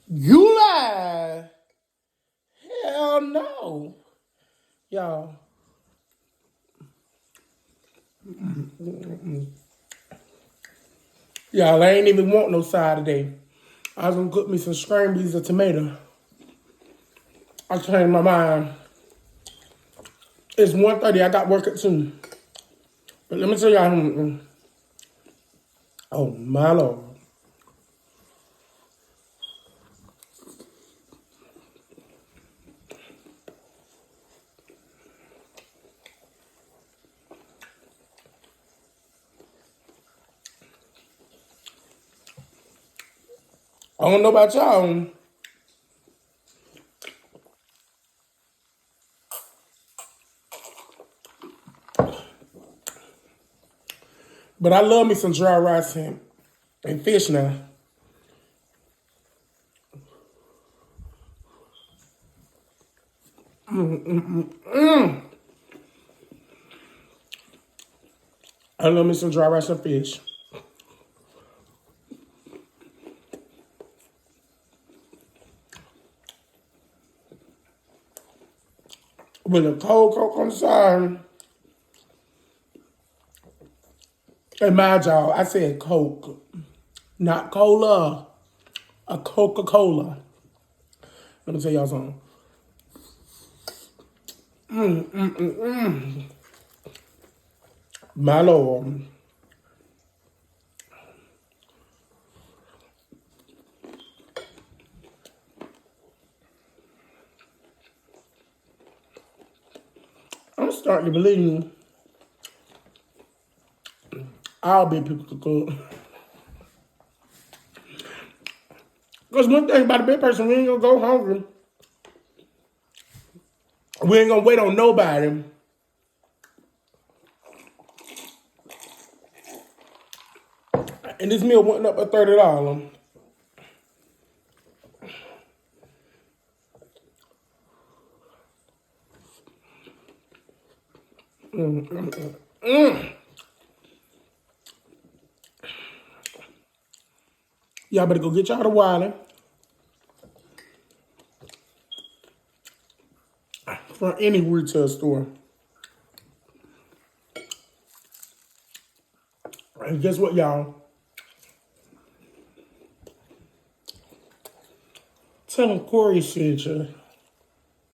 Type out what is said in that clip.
You lie. Hell no. Y'all. Y'all, I ain't even want no side today. I was gonna cook me some string beans and tomato. I changed my mind. It's 1:30. I got work at 2. But let me tell y'all. Oh, my Lord. I don't know about y'all, but I love me some dry rice and fish now. I love me some dry rice and fish. With a cold Coke on the side. And mind y'all, I said Coke, not cola. A Coca-Cola. Let me tell y'all something. My Lord. I'm starting to believe all big people could cook. Because one thing about a big person, we ain't gonna go hungry. We ain't gonna wait on nobody. And this meal went up at $30. Y'all better go get y'all the Wiley from any retail store. And guess what, y'all? Tell them Corey sent you.